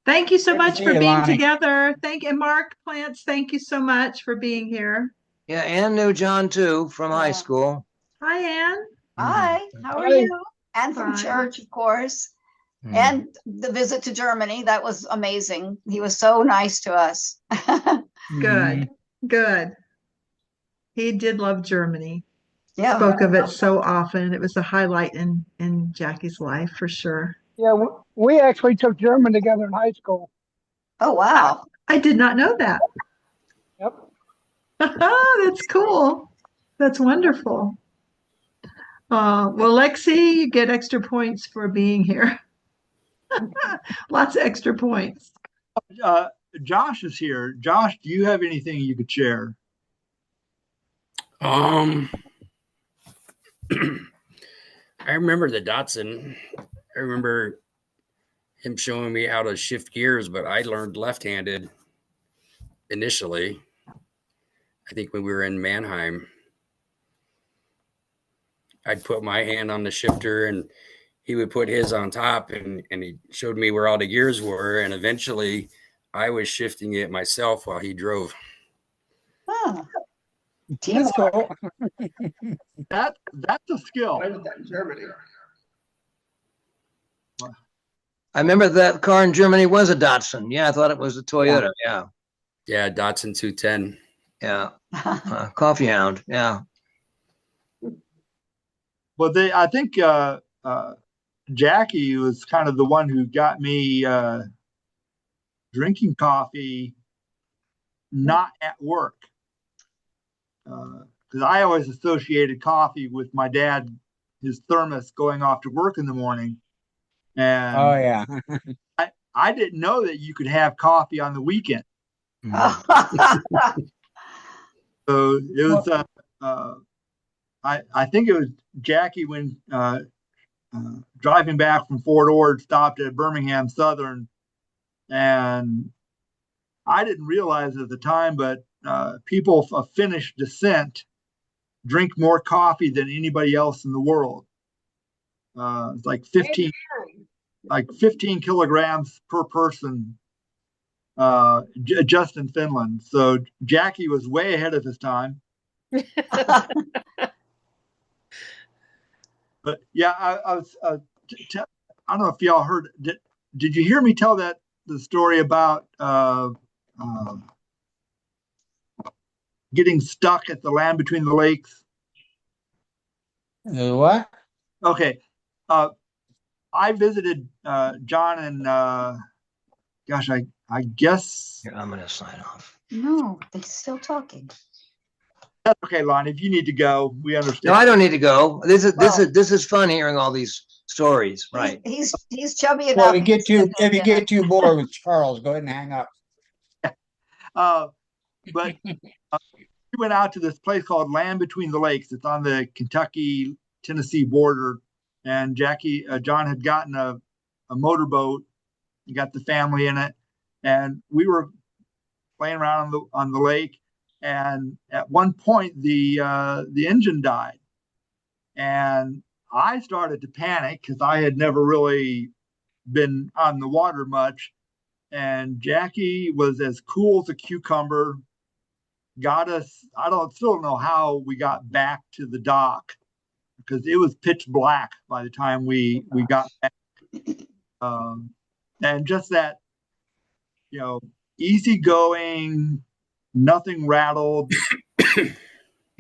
Thank you so Good to much see for you, being Lonnie. together. And Mark Plants, thank you so much for being here. Yeah, Ann knew John too from high school. Hi, Ann. Hi, how are Hi. you? And from Fine. church, of course. Mm. And the visit to Germany, that was amazing. He was so nice to us. Good, good. He did love Germany. Yeah. Spoke of it so often. It was a highlight in Jackie's life for sure. Yeah, we actually took German together in high school. Oh, wow. I did not know that. Yep. That's cool. That's wonderful. Well, Lexi, you get extra points for being here. Lots of extra points. Josh is here. Josh, do you have anything you could share? I remember the Datsun. I remember him showing me how to shift gears, but I learned left-handed initially. I think when we were in Mannheim, I'd put my hand on the shifter and he would put his on top, and he showed me where all the gears were. And eventually I was shifting it myself while he drove. Oh, That's cool. That's a skill. I did that in Germany. I remember that car in Germany was a Datsun. Yeah, I thought it was a Toyota. Yeah. Yeah, Datsun 210. Yeah. Coffee Hound. Yeah. But I think Jackie was kind of the one who got me drinking coffee not at work. Because I always associated coffee with my dad, his thermos going off to work in the morning. And Oh, yeah. I didn't know that you could have coffee on the weekend. So it was, I think it was Jackie when driving back from Fort Ord, stopped at Birmingham Southern. And I didn't realize at the time, but people of Finnish descent drink more coffee than anybody else in the world. It's like 15 kilograms per person just in Finland. So Jackie was way ahead of his time. But yeah, I was. I don't know if y'all heard. Did you hear me tell the story about getting stuck at the Land Between the Lakes? What? Okay. I visited John and gosh, I guess. Here, I'm going to sign off. No, they're still talking. That's okay, Lonnie. If you need to go, we understand. No, I don't need to go. This is fun hearing all these stories. Right. He's chubby enough. Well, if you get too bored with Charles, go ahead and hang up. But we went out to this place called Land Between the Lakes. It's on the Kentucky-Tennessee border. And John had gotten a motorboat. He got the family in it. And we were playing around on the lake. And at one point, the engine died. And I started to panic because I had never really been on the water much. And Jackie was as cool as a cucumber, got us. Still don't know how we got back to the dock because it was pitch black by the time we got back. And just that, easygoing, nothing rattled,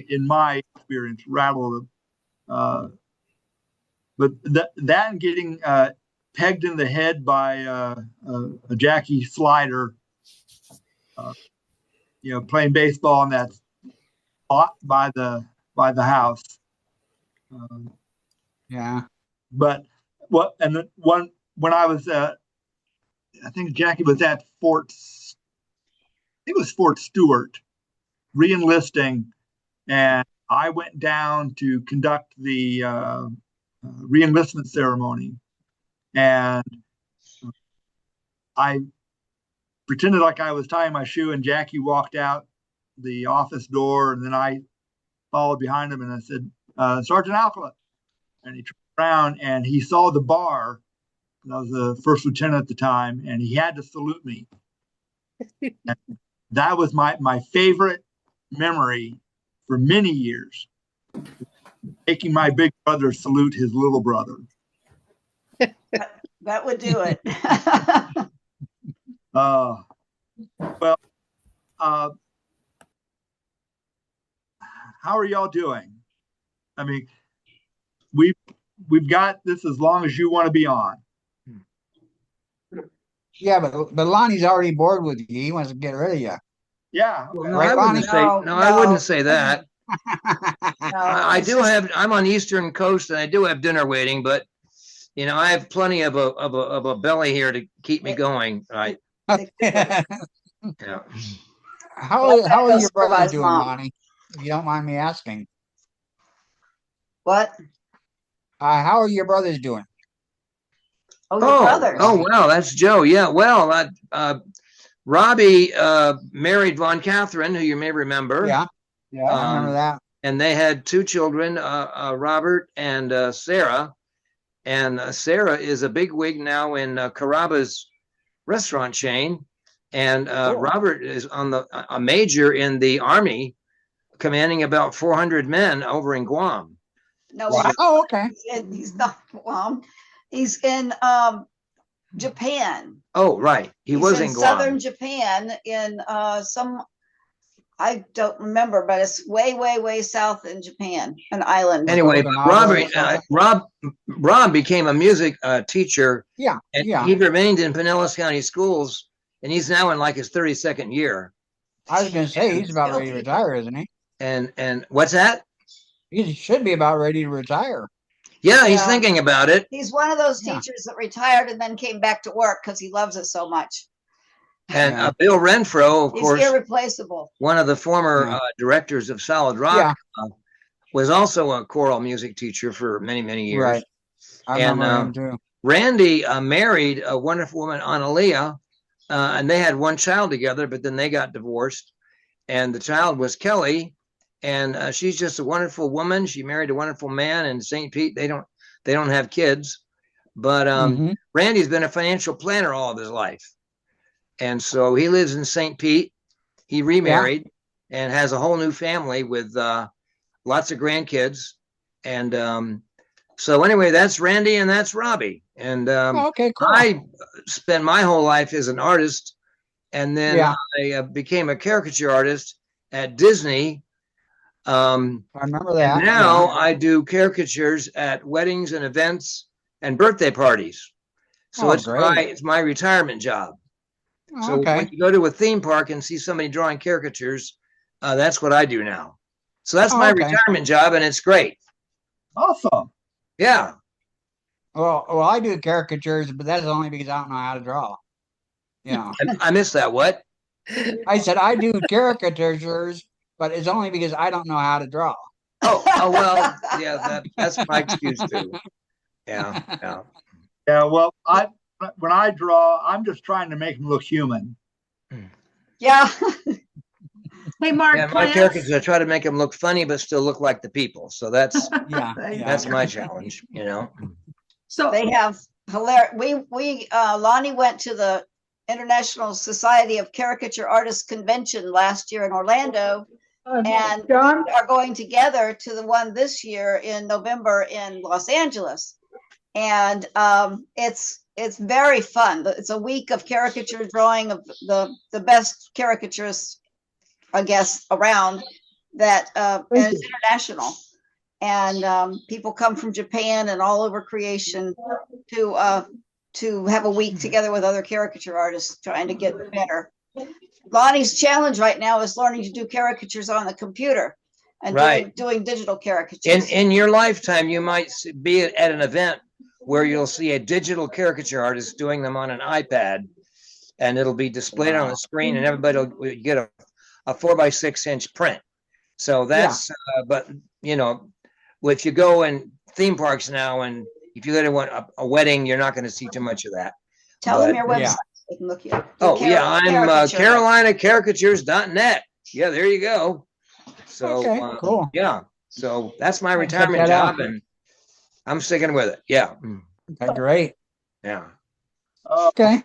in my experience, rattled But that and getting pegged in the head by a Jackie Slider, playing baseball in that spot by the house. Yeah. But when I was I think Jackie was at Fort Stewart, re-enlisting, and I went down to conduct the re-enlistment ceremony, and I pretended like I was tying my shoe, and Jackie walked out the office door, and then I followed behind him, and I said, Sergeant Alkula. And he turned around, and he saw the bar. I was the first lieutenant at the time, and he had to salute me. That was my favorite memory for many years, making my big brother salute his little brother. That would do it. Well, how are y'all doing? I mean, we've got this as long as you want to be on. Yeah, but Lonnie's already bored with you. He wants to get rid of you. Yeah. Well, no, Right, I wouldn't Lonnie? say no. I wouldn't say that. No, I it's do just- have. I'm on Eastern Coast, and I do have dinner waiting, but I have plenty of a belly here to keep me going. Right? how Yeah. how are your brothers Supervise doing, Mom. Lonnie? If you don't mind me asking. What? How are your brothers doing? Oh, your brothers. Oh, wow, that's Joe. Yeah, well, Robbie married Von Catherine, who you may remember. Yeah, I remember that. And they had two children, Robert and Sarah. And Sarah is a bigwig now in Carrabba's restaurant chain. And Cool. Robert is on a major in the Army, commanding about 400 men over in Guam. No, Wow. Oh, okay. he's not Guam. He's in Japan. Oh, right. He was in Guam. Southern Japan in I don't remember, but it's way, way, way south in Japan, an island. Anyway, Okinawa Rob became a music teacher. Yeah, and yeah. he remained in Pinellas County Schools, and he's now in like his 32nd year. I was going to say he's about ready to retire, isn't he? And what's that? He should be about ready to retire. Yeah, he's thinking about it. He's one of those teachers that retired and then came back to work because he loves it so much. And Bill Renfro, of course, He's irreplaceable. one of the former directors of Solid Rock, was also a choral music teacher for many, many years. Right. I remember him too. Randy married a wonderful woman, Analia, and they had one child together, but then they got divorced. And the child was Kelly, and she's just a wonderful woman. She married a wonderful man in St. Pete. They don't have kids, but Randy's been a financial planner all of his life. And so he lives in St. Pete. He remarried and has a whole new family with lots of grandkids. And so anyway, that's Randy and that's Robbie. And okay, cool. I spent my whole life as an artist. And then I became a caricature artist at Disney. I remember that. And now I do caricatures at weddings and events and birthday parties. So it's my retirement job. So when you go to a theme park and see somebody drawing caricatures, that's what I do now. So that's my retirement job, and it's great. Awesome. Yeah. Well, I do caricatures, but that is only because I don't know how to draw. Yeah. I missed that. What? I said I do caricatures, but it's only because I don't know how to draw. Oh well, yeah, that's my excuse too. Yeah. Well, when I draw, I'm just trying to make them look human. Yeah. Hey, Mark. Yeah, my characters, I try to make them look funny, but still look like the people. So that's that's my challenge. So they have hilarious. Lonnie went to the International Society of Caricature Artists Convention last year in Orlando, and we are going together to the one this year in November in Los Angeles, and it's very fun. It's a week of caricature drawing of the best caricaturists, I guess, around that, and it's international. and people come from Japan and all over creation to have a week together with other caricature artists trying to get better. Lonnie's challenge right now is learning to do caricatures on the computer and doing digital caricatures. In your lifetime, you might be at an event where you'll see a digital caricature artist doing them on an iPad, and it'll be displayed on the screen, and everybody will get a 4x6 print. So that's, but you know, if you go in theme parks now, and if you go to a wedding, you're not going to see too much of that. Tell them your website. They can look you up. Oh, I'm CarolinaCaricatures.net. Yeah, there you go. So, cool. Yeah. So that's my retirement job, and I'm sticking with it. Yeah. Okay, great. Yeah. Okay.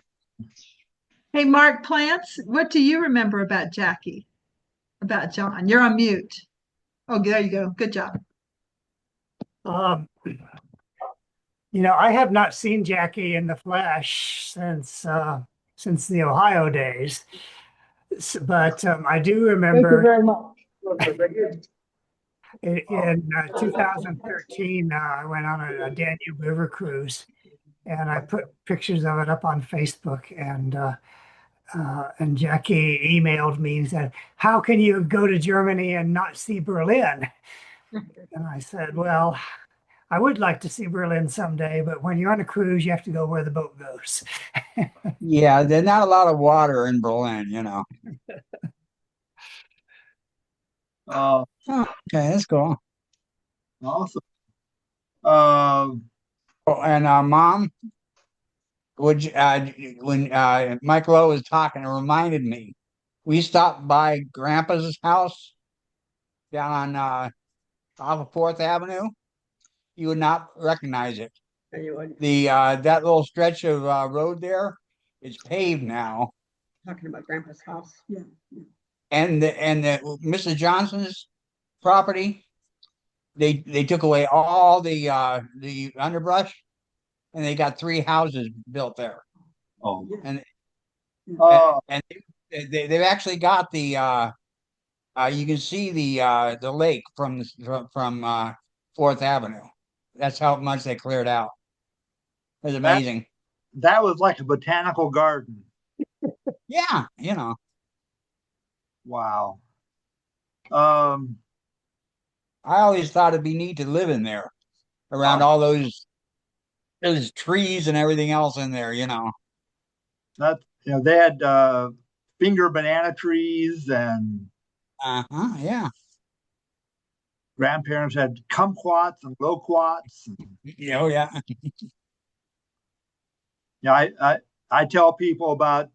Hey, Mark Plants, what do you remember about Jackie? About John? You're on mute. Oh, there you go. Good job. You know, I have not seen Jackie in the flesh since the Ohio days, but I do remember. Thank you very much. In 2013, I went on a Danube River cruise, and I put pictures of it up on Facebook, and Jackie emailed me and said, "How can you go to Germany and not see Berlin?" And I said, "Well, I would like to see Berlin someday, but when you're on a cruise, you have to go where the boat goes." Yeah, there's not a lot of water in Berlin, you know. Oh, okay, that's cool. Awesome. And Mom, would you, when Michael was talking, it reminded me, we stopped by Grandpa's house down on off of 4th Avenue. You would not recognize it. The that little stretch of road there is paved now. Talking about Grandpa's house. Yeah. And the Mrs. Johnson's property, they took away all the underbrush, and they got 3 houses built there. Oh. And they've actually got the you can see the lake from 4th Avenue. That's how much they cleared out. It was amazing. That was like a botanical garden. Yeah, you know. Wow. I always thought it'd be neat to live in there, around all those trees and everything else in there, you know. That, you know, they had finger banana trees, and yeah. Grandparents had kumquats and loquats. Oh yeah. Yeah, I tell people about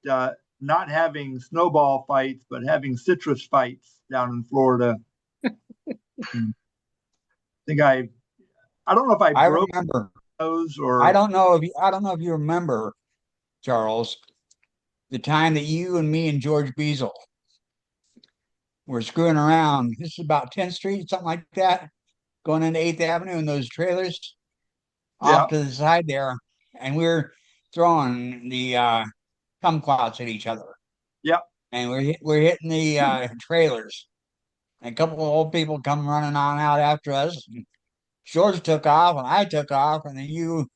not having snowball fights, but having citrus fights down in Florida. I think I don't know if I broke remember those, or I don't know if you remember, Charles, the time that you and me and George Beazle were screwing around. This is about 10th Street, something like that, going into 8th Avenue in those trailers off to the side there, and we were throwing the kumquats at each other. Yep. And we're hitting the trailers. And a couple of old people come running on out after us. And George took off, and I took off, and then you,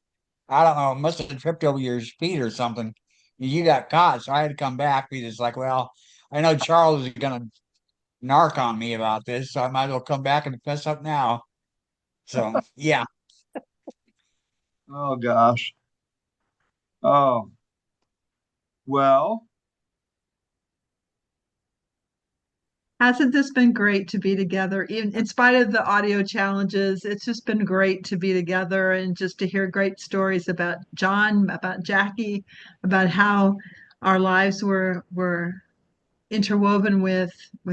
I don't know, must have tripped over your feet or something. You got caught, so I had to come back. Because it's like, well, I know Charles is going to narc on me about this, so I might as well come back and fess up now. So, yeah. Oh gosh. Oh. Well. Hasn't this been great to be together? Even in spite of the audio challenges, it's just been great to be together and just to hear great stories about John, about Jackie, about how our lives were interwoven with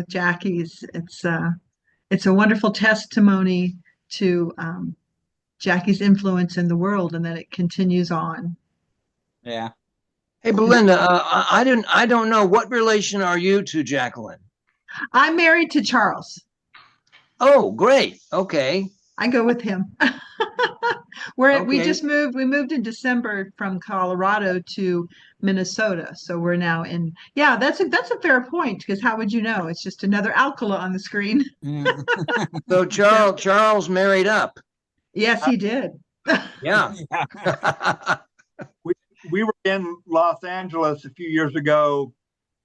Jackie's. It's a wonderful testimony to Jackie's influence in the world, and that it continues on. Yeah. Hey, Belinda, I don't know, what relation are you to Jacqueline? I'm married to Charles. Oh, great. Okay. I go with him. We Okay. just moved. We moved in December from Colorado to Minnesota, so we're now in. Yeah, that's a fair point because how would you know? It's just another Alkula on the screen. Yeah. So Charles married up. Yes, he did. Yeah. We were in Los Angeles a few years ago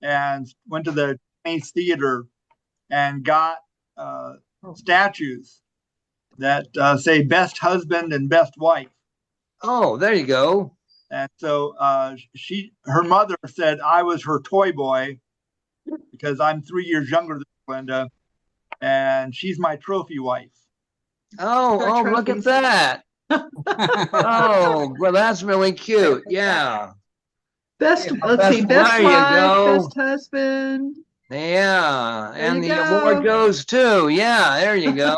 and went to the Chinese Theater and got statues that say best husband and best wife. Oh, there you go. And so her mother said I was her toy boy because I'm 3 years younger than Linda, and she's my trophy wife. Oh, look at that. Oh, well, that's really cute. Yeah. Let's see, best there you wife, go. best husband. Yeah, There and you the go. award goes too. Yeah, there you go.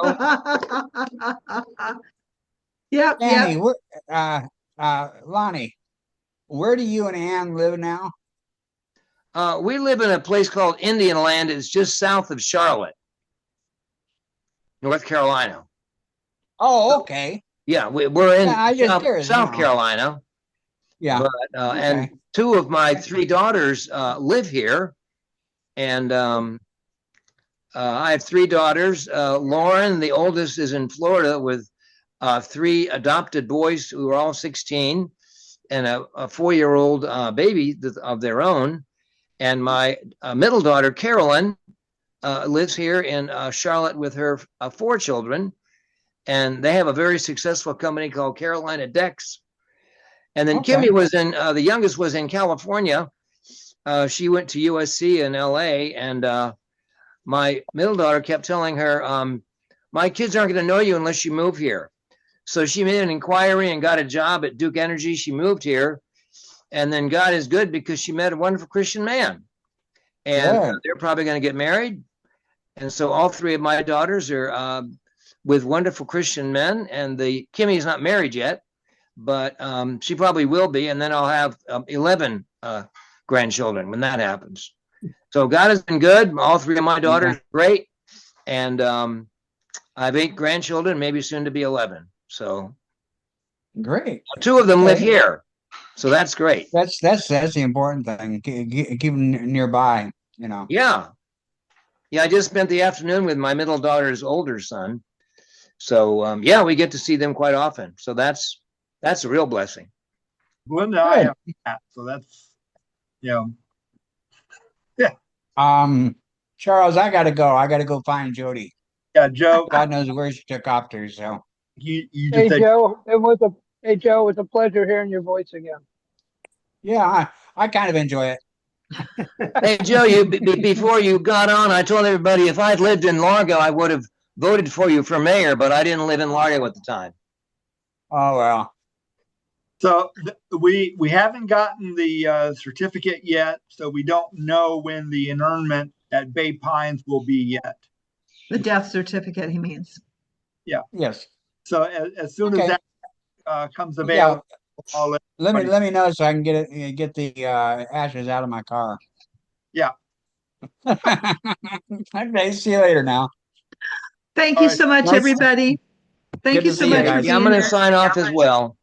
Yep. Annie, Lonnie, where do you and Ann live now? We live in a place called Indian Land. It's just south of Charlotte, North Carolina. Oh, okay. Yeah, we're in South now. Carolina. Yeah. But, and two of my three daughters live here. And I have three daughters. Lauren, the oldest, is in Florida with three adopted boys who are all 16 and a 4-year-old baby of their own. And my middle daughter, Carolyn, lives here in Charlotte with her 4 children. And they have a very successful company called Carolina Decks. And then Kimmy was in, the youngest was in California. She went to USC in LA, and my middle daughter kept telling her, my kids aren't going to know you unless you move here. So she made an inquiry and got a job at Duke Energy. She moved here, and then God is good because she met a wonderful Christian man, and they're probably going to get married. And so all three of my daughters are with wonderful Christian men, and Kimmy's not married yet, but she probably will be. And then I'll have 11 grandchildren when that happens. So God has been good. All three of my daughters are great. And I have 8 grandchildren, maybe soon to be 11. So great. 2 of them live here. So that's great. That's the important thing. Keep them nearby, you know. Yeah. Yeah, I just spent the afternoon with my middle daughter's older son. So yeah, we get to see them quite often. So that's a real blessing. Linda, I have that, so that's yeah. Charles, I gotta go. I gotta go find Jody. Yeah, Joe. God knows where she took off to. So you hey Joe, it was a pleasure hearing your voice again. Yeah, I kind of enjoy it. Hey Joe, before you got on, I told everybody if I'd lived in Largo, I would have voted for you for mayor, but I didn't live in Largo at the time. Oh well. So we haven't gotten the certificate yet, so we don't know when the internment at Bay Pines will be yet. The death certificate, he means. Yeah. Yes. So as soon as that comes available, I'll let me know so I can get the ashes out of my car. Yeah. Okay. See you later now. Thank you so much, everybody. Thank you so much. I'm going to sign off as well.